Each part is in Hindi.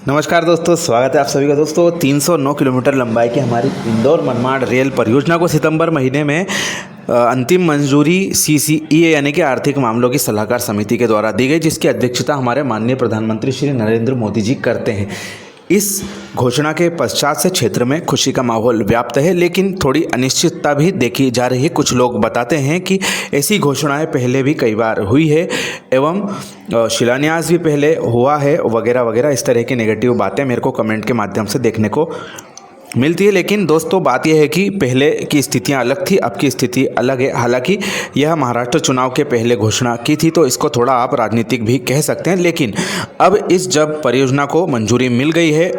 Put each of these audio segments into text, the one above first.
नमस्कार दोस्तों, स्वागत है आप सभी का। दोस्तों 309 किलोमीटर लंबाई की हमारी इंदौर मनमाड़ रेल परियोजना को सितंबर महीने में अंतिम मंजूरी CCEA यानी कि आर्थिक मामलों की सलाहकार समिति के द्वारा दी गई, जिसकी अध्यक्षता हमारे माननीय प्रधानमंत्री श्री नरेंद्र मोदी जी करते हैं। इस घोषणा के पश्चात से क्षेत्र में खुशी का माहौल व्याप्त है, लेकिन थोड़ी अनिश्चितता भी देखी जा रही है। कुछ लोग बताते हैं कि ऐसी घोषणाएं पहले भी कई बार हुई है एवं शिलान्यास भी पहले हुआ है वगैरह वगैरह। इस तरह की नेगेटिव बातें मेरे को कमेंट के माध्यम से देखने को मिलती है। लेकिन दोस्तों बात यह है कि पहले की स्थितियां अलग थी, अब की स्थिति अलग है। हालांकि यह महाराष्ट्र चुनाव के पहले घोषणा की थी, तो इसको थोड़ा आप राजनीतिक भी कह सकते हैं। लेकिन अब इस जब परियोजना को मंजूरी मिल गई है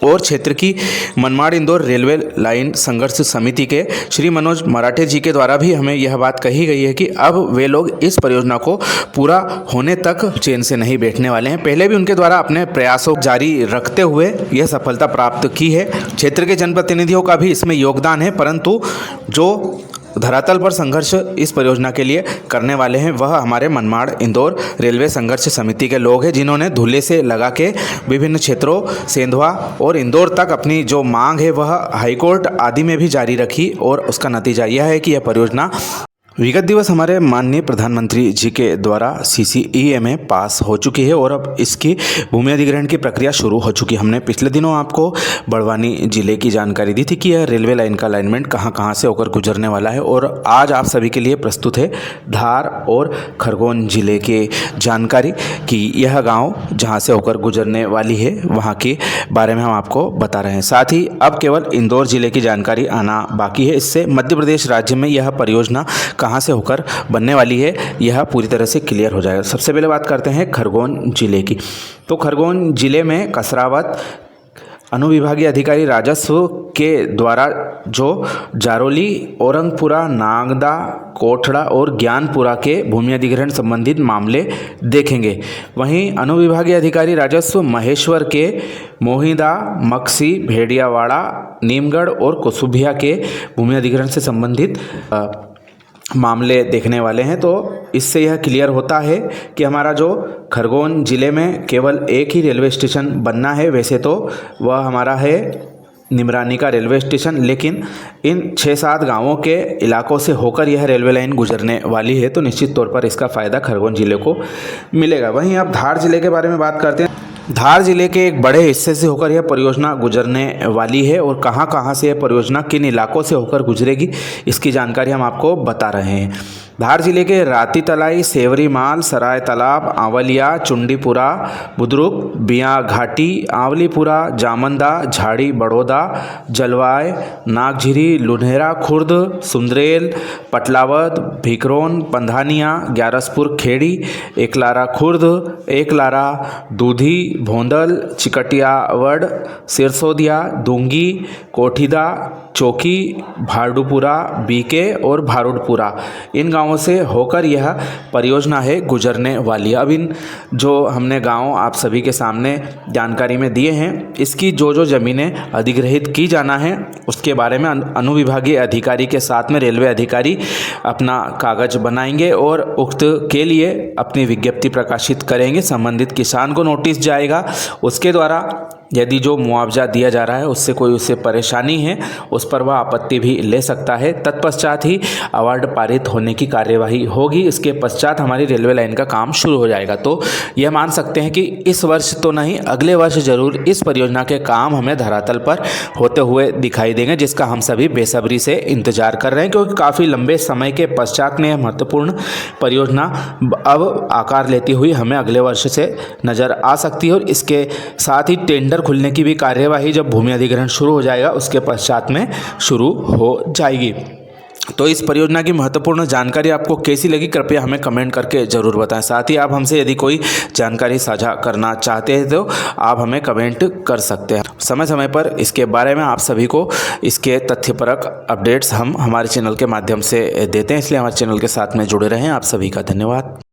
और क्षेत्र की मनमाड़ इंदौर रेलवे लाइन संघर्ष समिति के श्री मनोज मराठे जी के द्वारा भी हमें यह बात कही गई है कि अब वे लोग इस परियोजना को पूरा होने तक चैन से नहीं बैठने वाले हैं। पहले भी उनके द्वारा अपने प्रयासों जारी रखते हुए यह सफलता प्राप्त की है। क्षेत्र के जनप्रतिनिधियों का भी इसमें योगदान है, परंतु जो धरातल पर संघर्ष इस परियोजना के लिए करने वाले हैं वह हमारे मनमाड़ इंदौर रेलवे संघर्ष समिति के लोग हैं, जिन्होंने धुले से लगा के विभिन्न क्षेत्रों सेंधवा और इंदौर तक अपनी जो मांग है वह हाईकोर्ट आदि में भी जारी रखी। और उसका नतीजा यह है कि यह परियोजना विगत दिवस हमारे माननीय प्रधानमंत्री जी के द्वारा CCEA में पास हो चुकी है और अब इसकी भूमि अधिग्रहण की प्रक्रिया शुरू हो चुकी है। हमने पिछले दिनों आपको बड़वानी जिले की जानकारी दी थी कि यह रेलवे लाइन का अलाइनमेंट कहां से होकर गुजरने वाला है, और आज आप सभी के लिए प्रस्तुत है धार और खरगोन जिले के जानकारी कि यह गाँव जहाँ से होकर गुजरने वाली है वहाँ के बारे में हम आपको बता रहे हैं। साथ ही अब केवल इंदौर जिले की जानकारी आना बाकी है। इससे मध्य प्रदेश राज्य में यह परियोजना कहाँ से होकर बनने वाली है यह पूरी तरह से क्लियर हो जाएगा। सबसे पहले बात करते हैं खरगोन जिले की। तो खरगोन जिले में कसरावत अनुविभागीय अधिकारी राजस्व के द्वारा जो जारोली, औरंगपुरा, नागदा, कोठड़ा और ज्ञानपुरा के भूमि अधिग्रहण संबंधित मामले देखेंगे। वहीं अनुविभागीय अधिकारी राजस्व महेश्वर के मोहिदा, मक्सी, भेड़ियावाड़ा, नीमगढ़ और कुसुभिया के भूमि अधिग्रहण से संबंधित मामले देखने वाले हैं। तो इससे यह क्लियर होता है कि हमारा जो खरगोन ज़िले में केवल एक ही रेलवे स्टेशन बनना है। वैसे तो वह हमारा है निमरानी का रेलवे स्टेशन, लेकिन इन 6-7 गांवों के इलाकों से होकर यह रेलवे लाइन गुजरने वाली है, तो निश्चित तौर पर इसका फ़ायदा खरगोन ज़िले को मिलेगा। वहीं अब धार ज़िले के बारे में बात करते हैं। धार जिले के एक बड़े हिस्से से होकर यह परियोजना गुजरने वाली है, और कहां से यह परियोजना किन इलाकों से होकर गुजरेगी इसकी जानकारी हम आपको बता रहे हैं। धार जिले के राती तलाई, सेवरी माल, सराय तालाब, आंवलिया, चुंडीपुरा, बुद्रुक, बिया घाटी, आंवलीपुरा, जामंदा, झाड़ी बड़ौदा, जलवाय, नागझिरी, लुन्हेरा खुर्द, सुंदरेल, पटलावद, भिकरोन, पंधानिया, ग्यारसपुर खेड़ी, एकलारा खुर्द, एकलारा, दूधी, भोंदल, चिकटियावड़, सिरसोदिया, दूंगी, कोठीदा, चौकी, भाडूपुरा, बीके और भारुडपुरा, इन गांवों से होकर यह परियोजना है गुजरने वाली है। अब इन जो हमने गांव आप सभी के सामने जानकारी में दिए हैं, इसकी जो ज़मीनें अधिग्रहित की जाना है उसके बारे में अनुविभागीय अधिकारी के साथ में रेलवे अधिकारी अपना कागज बनाएंगे और उक्त के लिए अपनी विज्ञप्ति प्रकाशित करेंगे। संबंधित किसान को नोटिस जाएगा, उसके द्वारा यदि जो मुआवजा दिया जा रहा है उससे कोई उसे परेशानी है उस पर वह आपत्ति भी ले सकता है। तत्पश्चात ही अवार्ड पारित होने की कार्यवाही होगी। इसके पश्चात हमारी रेलवे लाइन का काम शुरू हो जाएगा। तो यह मान सकते हैं कि इस वर्ष तो नहीं, अगले वर्ष जरूर इस परियोजना के काम हमें धरातल पर होते हुए दिखाई देंगे, जिसका हम सभी बेसब्री से इंतजार कर रहे हैं, क्योंकि काफ़ी लंबे समय के पश्चात में यह महत्वपूर्ण परियोजना अब आकार लेती हुई हमें अगले वर्ष से नज़र आ सकती है। और इसके साथ ही टेंडर खुलने की भी कार्यवाही जब भूमि अधिग्रहण शुरू हो जाएगा उसके पश्चात में शुरू हो जाएगी। तो इस परियोजना की महत्वपूर्ण जानकारी आपको कैसी लगी कृपया हमें कमेंट करके ज़रूर बताएं। साथ ही आप हमसे यदि कोई जानकारी साझा करना चाहते हैं तो आप हमें कमेंट कर सकते हैं। समय समय पर इसके बारे में आप सभी को इसके तथ्यपरक अपडेट्स हम हमारे चैनल के माध्यम से देते हैं, इसलिए हमारे चैनल के साथ में जुड़े रहें। आप सभी का धन्यवाद।